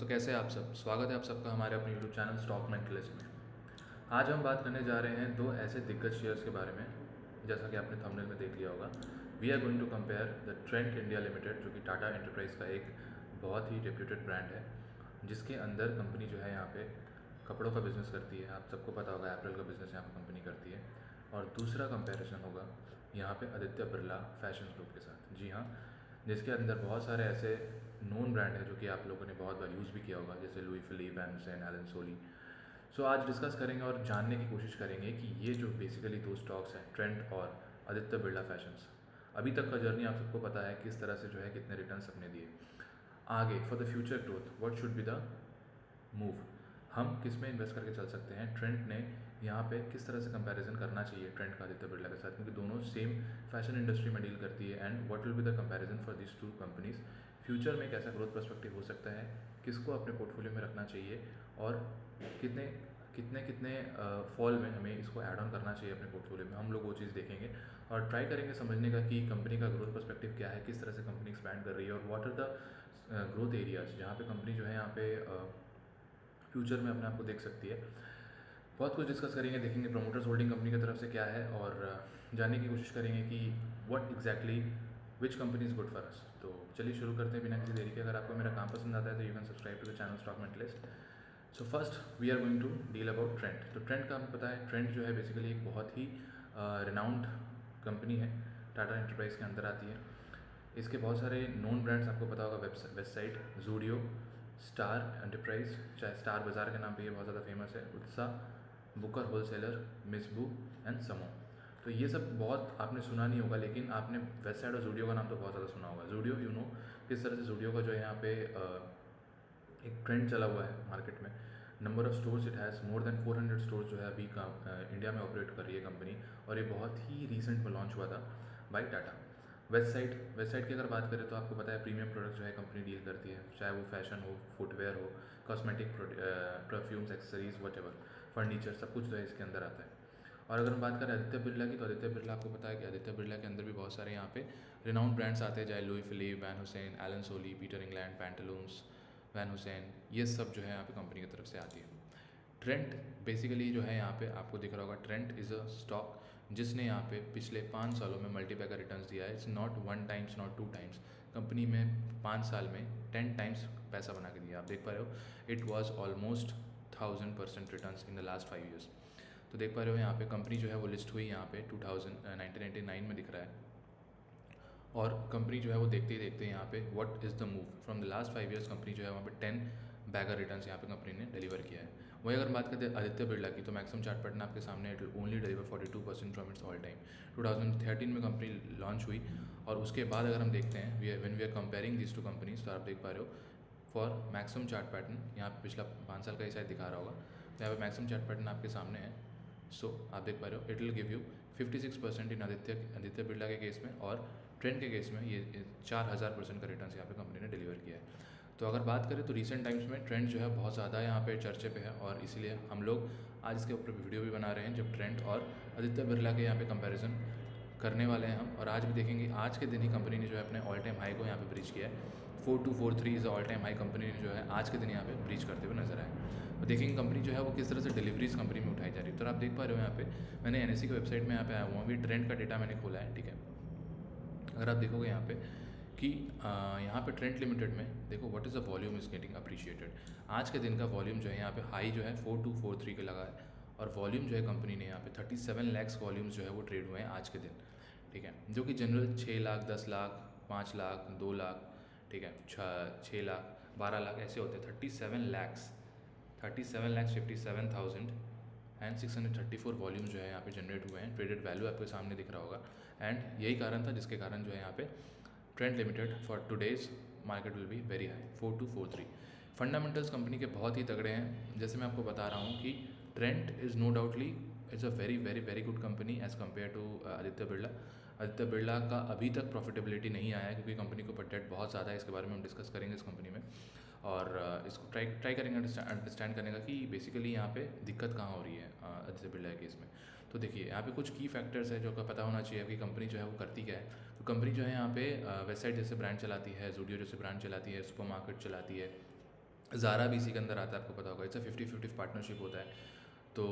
दोस्तों, कैसे हैं आप सब। स्वागत है आप सबका हमारे अपने यूट्यूब चैनल स्टॉक मेंटलिस्ट में। आज हम बात करने जा रहे हैं दो ऐसे दिग्गज शेयर्स के बारे में। जैसा कि आपने थंबनेल में देख लिया होगा, we are going to compare the Trent India Limited, जो कि टाटा एंटरप्राइज का एक बहुत ही रेप्यूटेड ब्रांड है, जिसके अंदर कंपनी जो है यहाँ पे कपड़ों का बिज़नेस करती है। आप सबको पता होगा एप्रिल का बिज़नेस यहाँ पर कंपनी करती है। और दूसरा कंपैरिजन होगा यहाँ पे आदित्य बिरला फैशन ग्रुप के साथ। जी हाँ, जिसके अंदर बहुत सारे ऐसे नोन ब्रांड है जो कि आप लोगों ने बहुत बार यूज़ भी किया होगा, जैसे Louis Philippe, Van Heusen, Allen Solly. So आज डिस्कस करेंगे और जानने की कोशिश करेंगे कि ये जो बेसिकली दो स्टॉक्स हैं, ट्रेंट और आदित्य बिरला फैशंस, अभी तक का जर्नी आप सबको पता है किस तरह से जो है कितने रिटर्न्स अपने दिए। आगे for the future growth what should be the move, हम किस में इन्वेस्ट करके चल सकते हैं। ट्रेंट ने यहाँ पे किस तरह से कंपैरिजन करना चाहिए ट्रेंट का आदित्य बिरला के साथ, क्योंकि दोनों सेम फैशन इंडस्ट्री में डील करती है। And what will be the comparison for this two companies. Future में कैसा ग्रोथ पर्सपेक्टिव हो सकता है, किसको अपने पोर्टफोलियो में रखना चाहिए, और कितने कितने कितने फॉल में हमें इसको ऐड ऑन करना चाहिए अपने पोर्टफोलियो में। हम लोग वो चीज़ देखेंगे और ट्राई करेंगे समझने का कि कंपनी का ग्रोथ पर्सपेक्टिव क्या है, किस तरह से कंपनी एक्सपैंड कर रही है, और what are the growth areas जहाँ पे कंपनी जो है यहाँ पे फ्यूचर में अपने आप को देख सकती है। बहुत कुछ डिस्कस करेंगे, देखेंगे प्रमोटर्स होल्डिंग कंपनी की तरफ से क्या है, और जानने की कोशिश करेंगे कि what exactly which company is good for us. तो चलिए शुरू करते हैं बिना किसी देरी के। अगर आपको मेरा काम पसंद आता है तो you can subscribe to the channel Stock Mentalist. So first we are going to deal about Trent. तो ट्रेंट का आपको पता है, ट्रेंट जो है बेसिकली एक बहुत ही रिनाउंड कंपनी है, टाटा एंटरप्राइज के अंदर आती है। इसके बहुत सारे नोन ब्रांड्स आपको पता होगा, वेबसाइट, जूडियो, स्टार एंटरप्राइज, चाहे स्टार बाज़ार के नाम पे ये बहुत ज़्यादा फेमस है, उत्साह, बुकर होलसेलर, मिसबू एंड समो। तो ये सब बहुत आपने सुना नहीं होगा, लेकिन आपने वेबसाइट और जूडियो का नाम तो बहुत ज़्यादा सुना होगा। जूडियो यू नो किस तरह से जूडियो का जो है यहाँ पे एक ट्रेंड चला हुआ है मार्केट में। Number of stores it has more than 400 stores जो है अभी इंडिया में ऑपरेट कर रही है कंपनी, और ये बहुत ही रिसेंट में लॉन्च हुआ था बाय टाटा। वेबसाइट की अगर बात करें तो आपको पता है प्रीमियम प्रोडक्ट्स जो है कंपनी डील करती है, चाहे वो फैशन हो, फुटवेयर हो, cosmetic, perfumes, accessories, whatever, furniture, सब कुछ जो है इसके अंदर आता है। और अगर हम बात करें आदित्य बिरला की, तो आदित्य बिरला आपको पता है कि आदित्य बिरला के अंदर भी बहुत सारे यहाँ पे रिनाउंड ब्रांड्स आते हैं, चाहे Louis Philippe, Van Heusen, Allen Solly, Peter England, Pantaloons, Van Heusen, ये सब जो है यहाँ पे कंपनी की तरफ से आती है। ट्रेंट बेसिकली जो है यहाँ पे आपको दिख रहा होगा, ट्रेंट इज़ अ स्टॉक जिसने यहाँ पे पिछले 5 सालों में मल्टीपल का रिटर्न्स दिया है। It's not 1 times, not 2 times. Company में 5 साल में 10 टाइम्स पैसा बना के दिया। आप देख पा रहे हो, it was almost 1000% returns in the last 5 years. तो देख पा रहे हो यहाँ पे कंपनी जो है वो लिस्ट हुई यहाँ पे 1999 में दिख रहा है, और कंपनी जो है वो देखते ही देखते यहाँ पे what is the move from the last 5 years, company जो है वहाँ पे 10 बैगर रिटर्न्स यहाँ पे कंपनी ने डिलीवर किया है। वही अगर बात करते हैं आदित्य बिरला की, तो मैक्सिमम चार्ट पैटर्न आपके सामने, it will only deliver 42% from its all time. 2013 में कंपनी लॉन्च हुई, और उसके बाद अगर हम देखते हैं when we are comparing this two companies, तो आप देख पा रहे हो फॉर मैक्सिमम चार्ट पैटर्न, यहाँ पे पिछला 5 साल का ही शायद दिखा रहा होगा, तो यहाँ पे मैक्सिमम चार्ट पैटर्न आपके सामने है। सो आप देख पा रहे हो, इट विल गिव यू 56% इन आदित्य बिरला के केस में, और ट्रेंड के केस में ये 4000% का रिटर्न यहाँ पे कंपनी ने डिलीवर किया है। तो अगर बात करें तो रिसेंट टाइम्स में ट्रेंड जो है बहुत ज़्यादा यहाँ पे चर्चे पे है, और इसीलिए हम लोग आज इसके ऊपर वीडियो भी बना रहे हैं, जब ट्रेंड और आदित्य बिरला के यहाँ पे कंपैरिजन करने वाले हैं हम। और आज भी देखेंगे, आज के दिन ही कंपनी ने जो है अपने ऑल टाइम हाई को यहाँ पे ब्रीच किया है। 4243 is all time high company ने जो है आज के दिन यहाँ पे ब्रीच करते हुए नजर आए। और देखेंगे कंपनी जो है वो किस तरह से डिलीवरीज कंपनी में उठाई जा रही है। तो आप देख पा रहे हो यहाँ पे, मैंने एनएससी की वेबसाइट में यहाँ पे आया हुआ अभी ट्रेंड का डेटा मैंने खोला है, ठीक है। अगर आप देखोगे यहाँ पे कि यहाँ पे ट्रेंड लिमिटेड में देखो what is the volume is getting appreciated. आज के दिन का वॉल्यूम जो है यहाँ पे हाई जो है 4243 के लगा है, और वॉल्यूम जो है कंपनी ने यहाँ पे 37 लैक्स वॉल्यूम्स जो है वो ट्रेड हुए हैं आज के दिन, ठीक है। जो कि जनरल 6 लाख, 10 लाख, 5 लाख, 2 लाख, ठीक है, 6 लाख, 12 लाख ऐसे होते हैं। 37 लैक्स 57,57,000 एंड 634 वॉल्यूम जो है यहाँ पे जनरेट हुए हैं। ट्रेडेड वैल्यू आपके सामने दिख रहा होगा, एंड यही कारण था जिसके कारण जो है यहाँ पे trend limited for today's market will be very high 4243। Fundamentals company के बहुत ही तगड़े हैं। जैसे मैं आपको बता रहा हूँ कि Trent is no doubtly is a very very very good company as compare to Aditya Birla. Aditya Birla का अभी तक प्रॉफिटेबिलिटी नहीं आया है, क्योंकि कंपनी को डेट बहुत ज़्यादा है। इसके बारे में हम डिस्कस करेंगे इस कंपनी में, और इसको ट्राई करेंगे अंडरस्टैंड करने का कि बेसिकली यहाँ पे दिक्कत कहाँ हो रही है आदित्य बिरला के केस में। तो देखिए यहाँ पे कुछ की फैक्टर्स है जो आपको पता होना चाहिए कि कंपनी जो है वो करती क्या है। तो कंपनी जो है यहाँ पे वेबसाइट जैसे ब्रांड चलाती है, जूडियो जैसे ब्रांड चलाती है, सुपर मार्केट चलाती है, ज़ारा भी इसी के अंदर आता है, आपको पता होगा। इट्स अ 50-50 पार्टनरशिप होता है। तो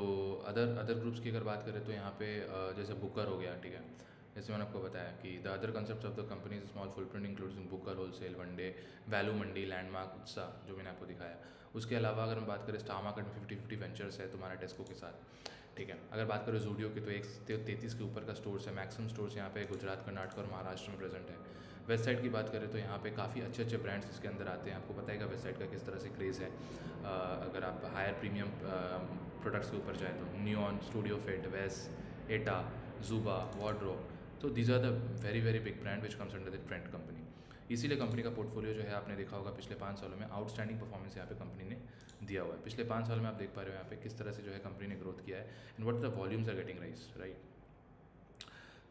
अदर ग्रुप्स की अगर बात करें तो यहाँ पे जैसे बुकर हो गया, ठीक है। जैसे मैंने आपको बताया कि the other concept of the company small footprint including Booker, wholesale, one day, value Mandi, landmark, उत्साह, जो मैंने आपको दिखाया। उसके अलावा अगर हम बात करें स्टार मार्केट में 50-50 वेंचर्स है तुम्हारा टेस्को के साथ, ठीक है। अगर बात करें जूडियो की तो 133 के ऊपर का स्टोर्स है, मैक्सिमम स्टोर्स यहाँ पे गुजरात, कर्नाटक और महाराष्ट्र में प्रेजेंट है। वेस्ट साइड की बात करें तो यहाँ पे काफ़ी अच्छे अच्छे ब्रांड्स इसके अंदर आते हैं। आपको पता है वेस्ट साइड का किस तरह से क्रेज़ है। अगर आप हायर प्रीमियम प्रोडक्ट्स के ऊपर जाए तो नियॉन, स्टूडियो फिट, वेस, एटा, जूबा, वार्डरोब, तो these are the very very big brand which comes under the Trent company. इसीलिए कंपनी का पोर्टफोलियो जो है आपने देखा होगा पिछले 5 सालों में आउटस्टैंडिंग परफॉर्मेंस यहाँ पे कंपनी ने दिया हुआ है। पिछले 5 साल में आप देख पा रहे हो यहाँ पे किस तरह से जो है कंपनी ने ग्रोथ किया है and what the volumes are getting rise, right.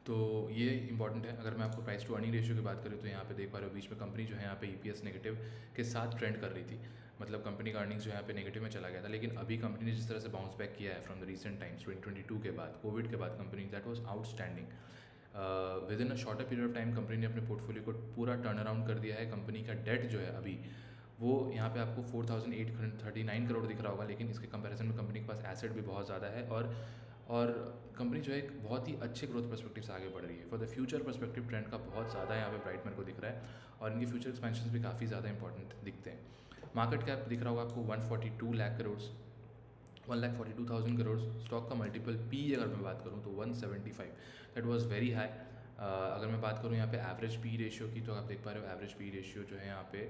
तो ये इंपॉर्टेंट है। अगर मैं आपको प्राइस टू अर्निंग रेशियो की बात करूँ तो यहाँ पे देख पा रहे हो बीच में कंपनी जो है यहाँ पे ईपीएस नेगेटिव के साथ ट्रेंड कर रही थी, मतलब कंपनी का अर्निंग्स जो यहाँ पे नेगेटिव में चला गया था। लेकिन अभी कंपनी ने जिस तरह से बाउंस बैक किया है फ्रॉम द रिसेंट टाइम्स 2022 के बाद, कोविड के बाद, company that was outstanding. With in a shorter period of time company ने अपने पोर्टफोलियो को पूरा टर्न अराउंड कर दिया है। कंपनी का डेट जो है अभी वो यहाँ पे आपको 4,839 करोड़ दिख रहा होगा, लेकिन इसके कंपैरिजन में कंपनी के पास एसेट भी बहुत ज़्यादा है और कंपनी जो है एक बहुत ही अच्छे ग्रोथ पर्सपेक्टिव से आगे बढ़ रही है। For the future perspective trend का बहुत ज़्यादा यहाँ पे ब्राइट मेरे को दिख रहा है और इनकी फ्यूचर एक्सपेंशन भी काफ़ी ज़्यादा इंपॉर्टेंट दिखते हैं। मार्केट कैप दिख रहा होगा आपको 142 लाख करोड़, 1,42,000 करोड़। स्टॉक का मल्टीपल पी अगर मैं बात करूँ तो 175, दैट वाज वेरी हाई। अगर मैं बात करूँ यहाँ पे एवरेज पी रेशियो की तो आप देख पा रहे हो एवरेज पी रेशियो जो है यहाँ पे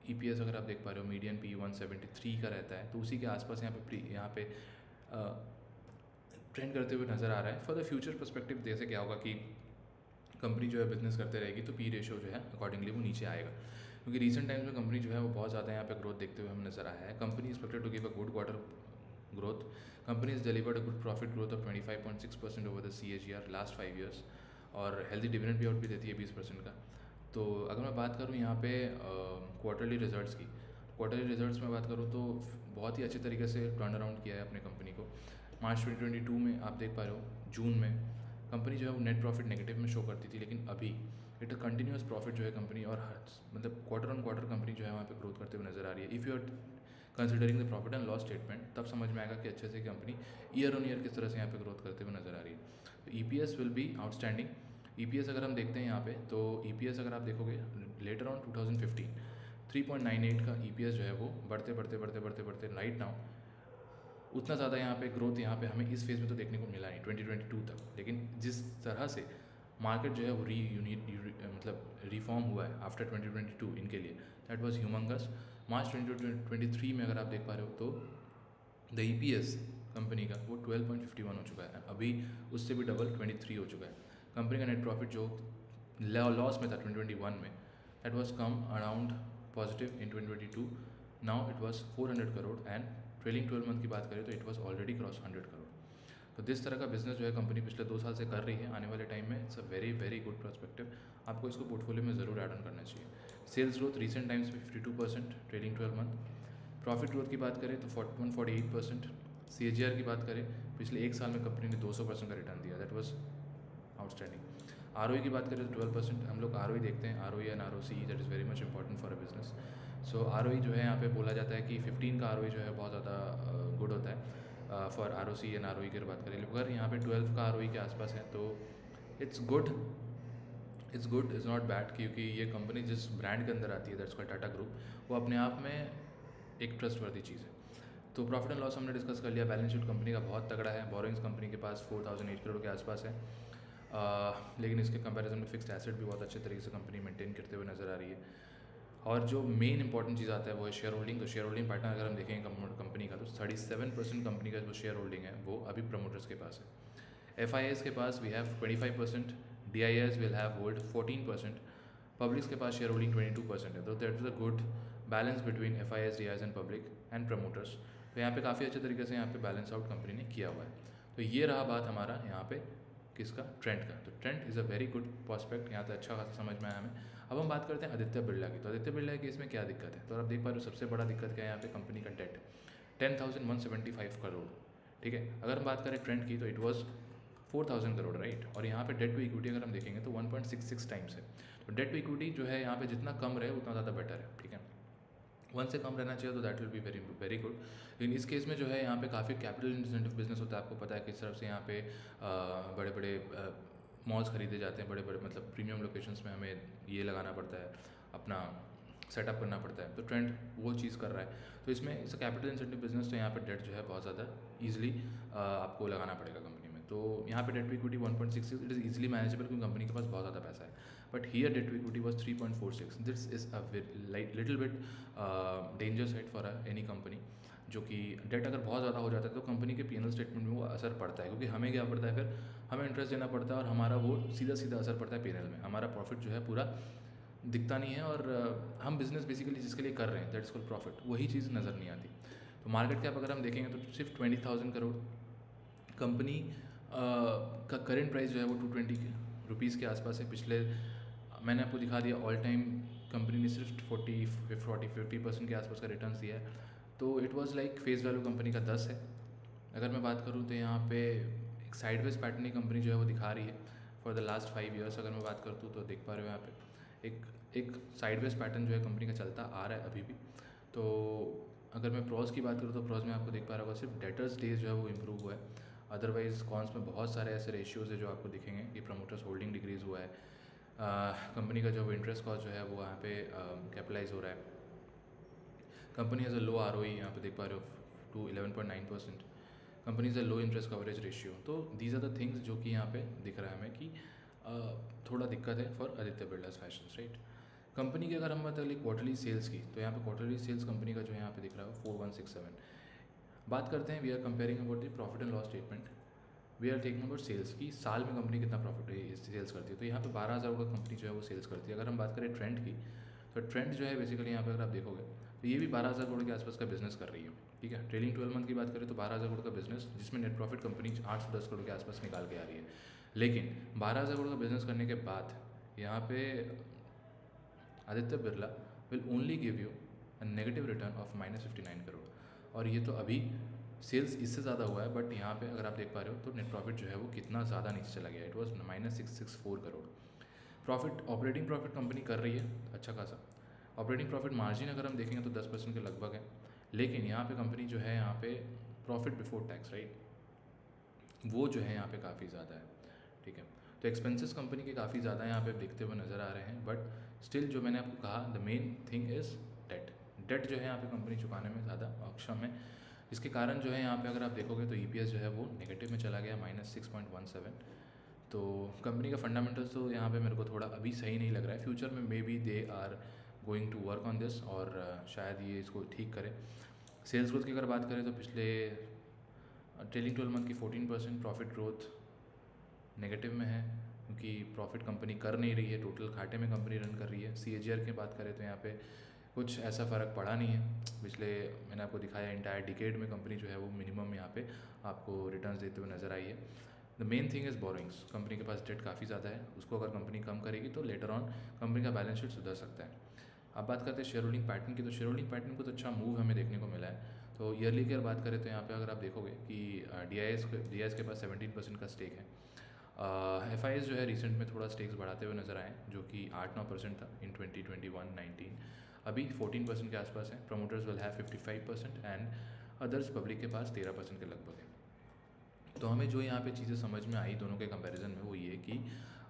ईपीएस अगर आप देख पा रहे हो मीडियन पी 173 का रहता है, तो उसी के आसपास यहाँ पे ट्रेंड करते हुए नज़र आ रहा है। फॉर द फ्यूचर पर्सपेक्टिव जैसे क्या होगा कि कंपनी जो है बिजनेस करते रहेगी तो पी रेशियो जो है अकॉर्डिंगली वो नीचे आएगा, क्योंकि रिसेंट टाइम्स में कंपनी जो है वो बहुत ज़्यादा यहाँ पे ग्रोथ देखते हुए हमें नजर आया है। Company expected to give a good quarter growth. Company is delivered a good profit growth of 25.6% over the CAGR last 5 years और हेल्दी डिविडेंड पे आउट भी देती है 20% का। तो अगर मैं बात करूँ यहाँ पे क्वार्टरली रिजल्ट्स की, क्वार्टरली रिजल्ट्स में बात करूँ तो बहुत ही अच्छे तरीके से टर्न अराउंड किया है अपने कंपनी को। मार्च 2022 में आप देख पा रहे हो जून में कंपनी जो है वो नेट प्रॉफिट नेगेटिव में शो करती थी, लेकिन अभी इट अ कंटिन्यूस प्रॉफिट जो है कंपनी और मतलब क्वार्टर ऑन क्वार्टर कंपनी जो है वहाँ पे ग्रोथ करते हुए नजर आ रही है। If you are considering the profit and loss statement तब समझ में आएगा कि अच्छे से कंपनी ईयर ऑन ईयर किस तरह से यहाँ पे ग्रोथ करते हुए नजर आ रही है। तो EPS will be outstanding. EPS अगर हम देखते हैं यहाँ पे तो EPS अगर आप देखोगे लेटर ऑन 2015 3.98 का EPS जो है वो बढ़ते बढ़ते बढ़ते बढ़ते बढ़ते राइट नाउ उतना ज़्यादा यहाँ पे ग्रोथ यहाँ पे हमें इस फेज़ में तो देखने को मिला नहीं 2022 तक। लेकिन जिस तरह से मार्केट जो है वो मतलब रिफॉर्म हुआ है आफ्टर 2022 इनके लिए, दैट वाज ह्यूमंगस। मार्च 2023 में अगर आप देख पा रहे हो तो द EPS कंपनी का वो 12.51 हो चुका है, अभी उससे भी डबल 23 हो चुका है। कंपनी का नेट प्रॉफिट जो लॉस में था 2021 में, that was come around positive in 2022, now it was 400 crore and trailing 12 month की बात करें तो it was already cross 100 crore. तो जिस तरह का बिजनेस जो है कंपनी पिछले 2 साल से कर रही है, आने वाले टाइम में it's a very very good perspective. आपको इसको पोर्टफोलियो में ज़रूर ऐड ऑन करना चाहिए। सेल्स ग्रोथ रिसेंट टाइम्स में 52%, ट्रेलिंग 12 मंथ। प्रॉफिट ग्रोथ की बात करें तो 148%। CAGR की बात करें पिछले 1 साल में कंपनी ने 200% का रिटर्न दिया, दैट वॉज आउटस्टैंडिंग। ROE की बात करें तो 12%। हम लोग ROE देखते हैं, ROE and ROCE, that is very much important for a business. So ROE जो है यहाँ पे बोला जाता है कि 15 का ROE जो है बहुत ज़्यादा गुड होता है फॉर ROCE एंड ROE की बात करें। अगर यहाँ पे 12 का ROE के आसपास है तो it's good, is not bad, क्योंकि ये कंपनी जिस ब्रांड के अंदर आती है दैट्स कॉल्ड टाटा ग्रुप, वो अपने आप में एक ट्रस्टवर्दी चीज़ है। तो प्रॉफिट एंड लॉस हमने डिस्कस कर लिया। बैलेंस शीट कंपनी का बहुत तगड़ा है। बोरोइंग्स कंपनी के पास 4,008 करोड़ के आसपास है, लेकिन इसके कंपैरिजन में फिक्स्ड एसेट भी बहुत अच्छे तरीके से कंपनी मेंटेन करते हुए नज़र आ रही है। और जो मेन इंपॉर्टेंट चीज़ आता है वो है शेयर होल्डिंग। तो शेयर होल्डिंग पैटर्न अगर हम देखेंगे कंपनी का तो 37% कंपनी का जो शेयर होल्डिंग है वो अभी प्रमोटर्स के पास है। FIIs के पास we have 25%, DIIs will have hold 14%, publics के पास शेयर होल्डिंग 22% है। तो that is a good balance between FIIs, DIIs and public and promoters. तो यहाँ पे काफ़ी अच्छे तरीके से यहाँ पे बैलेंस आउट कंपनी ने किया हुआ है। तो ये रहा बात हमारा यहाँ पे किसका, ट्रेंड का। तो trend is a very good prospect, यहाँ तक अच्छा खासा समझ में आया हमें। अब हम बात करते हैं आदित्य बिरला की। तो आदित्य बिरला की इसमें क्या दिक्कत है, तो आप देख पा रहे हो सबसे बड़ा दिक्कत क्या है यहाँ पे, कंपनी का डेट 10,175 करोड़, ठीक है। अगर हम बात करें ट्रेंड की तो इट वॉज 4,000 करोड़, राइट। और यहाँ पे डेट टू इक्विटी अगर हम देखेंगे तो 1.66 टाइम्स है। तो डेट टू इक्विटी जो है यहाँ पे जितना कम रहे उतना ज़्यादा बेटर है, ठीक है। वन से कम रहना चाहिए तो that will be very very good. लेकिन इस केस में जो है यहाँ पे काफ़ी कैपिटल इंटेंसिव बिजनेस होता है, आपको पता है किस तरफ से यहाँ पे बड़े बड़े मॉल्स खरीदे जाते हैं, बड़े बड़े मतलब प्रीमियम लोकेशंस में हमें ये लगाना पड़ता है, अपना सेटअप करना पड़ता है, तो ट्रेंड वो चीज़ कर रहा है। तो इसमें इस कैपिटल इंसेंटिव बिजनेस, तो यहाँ पे डेट जो है बहुत ज़्यादा ईजिली आपको लगाना पड़ेगा कंपनी में। तो यहाँ पे debt to equity 1.66, it is easily manageable क्योंकि कंपनी के पास बहुत ज़्यादा पैसा है। But here debt to equity was 3.46, this is a little bit danger side for any company, जो कि डेट अगर बहुत ज़्यादा हो जाता है तो कंपनी के पीएनएल स्टेटमेंट में वो असर पड़ता है, क्योंकि हमें क्या पड़ता है, फिर हमें इंटरेस्ट देना पड़ता है और हमारा वो सीधा सीधा असर पड़ता है पीएनएल में, हमारा प्रॉफिट जो है पूरा दिखता नहीं है, और हम बिज़नेस बेसिकली जिसके लिए कर रहे हैं दैट इज़ कॉल्ड प्रॉफिट, वही चीज़ नज़र नहीं आती। तो मार्केट कैप अगर हम देखेंगे तो सिर्फ 20,000 करोड़, कंपनी का करेंट प्राइस जो है वो 220 रुपीज़ के आसपास है। पिछले मैंने आपको दिखा दिया ऑल टाइम कंपनी ने सिर्फ 50% के आसपास का रिटर्न दिया है। तो it was like face value company का 10 है। अगर मैं बात करूँ तो यहाँ पे एक साइडवेज पैटर्न कंपनी जो है वो दिखा रही है फॉर द लास्ट 5 ईयर्स। अगर मैं बात करता हूँ तो देख पा रहे हो यहाँ पे एक साइडवेज पैटर्न जो है कंपनी का चलता आ रहा है अभी भी। तो अगर मैं प्रॉस की बात करूँ तो प्रॉस में आपको देख पा रहा होगा सिर्फ डेटर्स डेज जो है वो इम्प्रूव हुआ है, अदरवाइज कॉन्स में बहुत सारे ऐसे रेशियोज़ है जो आपको दिखेंगे कि प्रमोटर्स होल्डिंग डिक्रीज़ हुआ है, कंपनी का जो इंटरेस्ट कॉस्ट जो है वो यहाँ पे कैपिटलाइज हो रहा है, company has a low ROE यहाँ पे देख पा रहे हो to 11.9%, company is a low interest coverage ratio. तो दीज आर द थिंग्स जो कि यहाँ पे दिख रहा है हमें कि थोड़ा दिक्कत है for Aditya Birla's fashions, right. Company की अगर हम बात करें क्वार्टरली सेल्स की, तो यहाँ पे क्वार्टरली सेल्स कंपनी का जो यहाँ पे दिख रहा है 4167। बात करते हैं, we are comparing about the profit and loss statement, we are taking about sales की साल में कंपनी कितना प्रॉफिट सेल्स करती है। तो यहाँ पे 12,000 का कंपनी जो है वो सेल्स करती है। अगर हम बात करें ट्रेंड की, तो ट्रेंड जो है बेसिकली यहाँ पे अगर आप देखोगे तो ये भी 12,000 करोड़ के आसपास का बिजनेस कर रही है, ठीक है। ट्रेलिंग 12 मंथ की बात करें तो 12,000 करोड़ का बिजनेस, जिसमें नेट प्रॉफिट कंपनी 8 से 10 करोड़ के आसपास निकाल के आ रही है। लेकिन 12,000 करोड़ का बिजनेस करने के बाद यहाँ पे Aditya Birla will only give you a negative return of -59 crore, और ये तो अभी सेल्स इससे ज़्यादा हुआ है, बट यहाँ पे अगर आप देख पा रहे हो तो नेट प्रॉफिट जो है वो कितना ज़्यादा नीचे चला गया, it was -664 crore. Profit, operating profit company कर रही है अच्छा खासा, ऑपरेटिंग प्रॉफिट मार्जिन अगर हम देखेंगे तो 10% के लगभग है। लेकिन यहाँ पे कंपनी जो है यहाँ पे प्रॉफिट बिफोर टैक्स, राइट, वो जो है यहाँ पे काफ़ी ज़्यादा है, ठीक है। तो एक्सपेंसेस कंपनी के काफ़ी ज़्यादा यहाँ पे दिखते हुए नज़र आ रहे हैं, बट स्टिल जो मैंने आपको कहा the main thing is debt जो है यहाँ पे कंपनी चुकाने में ज़्यादा अक्षम है। इसके कारण जो है यहाँ पे अगर आप देखोगे तो EPS जो है वो नेगेटिव में चला गया -6.17। तो कंपनी का फंडामेंटल्स तो यहाँ पे मेरे को थोड़ा अभी सही नहीं लग रहा है, फ्यूचर में may be they are going to work on this, और शायद ये इसको ठीक करें। सेल्स ग्रोथ की अगर बात करें तो पिछले ट्रेलिंग 12 मंथ की 14% प्रॉफिट ग्रोथ नेगेटिव में है, क्योंकि प्रॉफिट कंपनी कर नहीं रही है, टोटल घाटे में कंपनी रन कर रही है। CAGR की बात करें तो यहाँ पे कुछ ऐसा फ़र्क पड़ा नहीं है। पिछले मैंने आपको दिखाया इंटायर डिकेड में कंपनी जो है वो मिनिमम यहाँ पे आपको रिटर्न्स देते हुए नज़र आई है। The main thing is borings, company के पास डेट काफ़ी ज़्यादा है, उसको अगर कंपनी कम करेगी तो लेटर ऑन कंपनी का बैलेंस शीट सुधर सकता है। अब बात करते हैं शेयर होल्डिंग पैटर्न की, तो शेयर होल्डिंग पैटर्न को तो अच्छा मूव हमें देखने को मिला है। तो ईयरली की अगर बात करें तो यहाँ पे अगर आप देखोगे कि DIS के पास 17% का स्टेक है। FIS जो है रिसेंट में थोड़ा स्टेक्स बढ़ाते हुए नज़र आए, जो कि 8-9% था इन 2021-19, अभी 14% के आसपास है। Promoters will have 55% and others public के पास 13% के लगभग है। तो हमें जो यहाँ पे चीज़ें समझ में आई दोनों के कंपैरिजन में, वो ये कि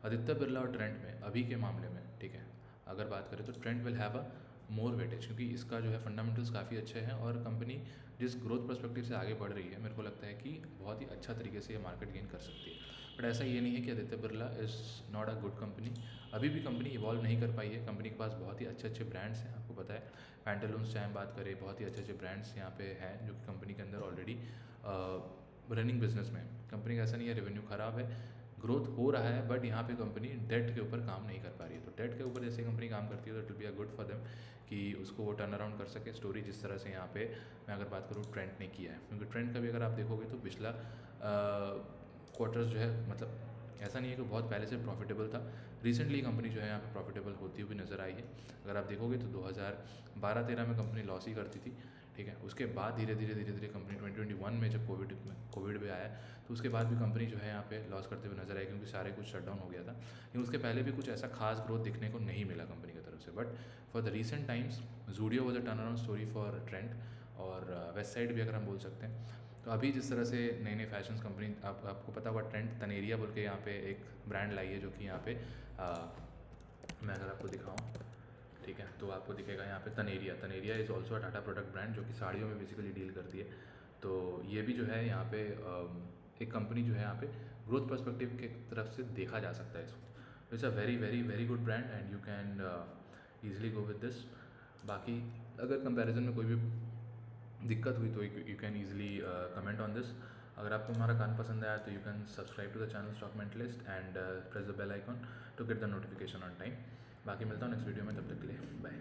आदित्य बिरला और ट्रेंड में अभी के मामले में, ठीक है, अगर बात करें तो trend will have a more weightage, क्योंकि इसका जो है फंडामेंटल्स काफ़ी अच्छे हैं और कंपनी जिस ग्रोथ पर्सपेक्टिव से आगे बढ़ रही है, मेरे को लगता है कि बहुत ही अच्छा तरीके से ये मार्केट गेन कर सकती है। बट ऐसा ये नहीं है कि Aditya Birla is not a good company, अभी भी कंपनी इवॉल्व नहीं कर पाई है। कंपनी के पास बहुत ही अच्छे अच्छे ब्रांड्स हैं, आपको पता है, पैंटालून्स चाहे हम बात करें, बहुत ही अच्छे अच्छे ब्रांड्स यहाँ पे हैं जो कि कंपनी के अंदर ऑलरेडी रनिंग बिजनेस में। कंपनी का ऐसा नहीं है रेवेन्यू ख़राब है, ग्रोथ हो रहा है, बट यहाँ पे कंपनी डेट के ऊपर काम नहीं कर पा रही है। तो डेट के ऊपर जैसे कंपनी काम करती है तो it will be a good for them कि उसको वो टर्न अराउंड कर सके स्टोरी, जिस तरह से यहाँ पे मैं अगर बात करूँ ट्रेंड ने किया है। क्योंकि ट्रेंड का भी अगर आप देखोगे तो पिछला क्वार्टर्स जो है, मतलब ऐसा नहीं है कि बहुत पहले से प्रॉफिटेबल था, रिसेंटली कंपनी जो है यहाँ पे प्रॉफिटेबल होती हुई नज़र आई है। अगर आप देखोगे तो 2012-13 में कंपनी लॉस ही करती थी, ठीक है। उसके बाद धीरे धीरे कंपनी 2021 में जब कोविड भी आया तो उसके बाद भी कंपनी जो है यहाँ पे लॉस करते हुए नजर आई, क्योंकि सारे कुछ शटडाउन हो गया था। लेकिन उसके पहले भी कुछ ऐसा खास ग्रोथ दिखने को नहीं मिला कंपनी की तरफ से। But for the recent times Zudio was a turn around story for trend, और वेस्ट साइड भी अगर हम बोल सकते हैं। तो अभी जिस तरह से नई नई फैशन कंपनी, आपको पता होगा ट्रेंड तनेरिया बोल के यहाँ पे एक ब्रांड लाई है, जो कि यहाँ पे मैं अगर आपको दिखाऊँ, ठीक है, तो आपको दिखेगा यहाँ पे Taneira is also a Tata product brand, जो कि साड़ियों में बेसिकली डील करती है। तो ये भी जो है यहाँ पे एक कंपनी जो है यहाँ पे ग्रोथ पर्सपेक्टिव के तरफ से देखा जा सकता है इसको। It's a very very very good brand and you can easily go with this. बाकी अगर कंपैरिजन में कोई भी दिक्कत हुई तो you can easily comment on this. अगर आपको हमारा गाना पसंद आया तो you can subscribe to the channel Stock Mentalist and press the bell icon to get the notification on time. बाकी मिलता हूँ नेक्स्ट वीडियो में, तब तक के लिए बाय।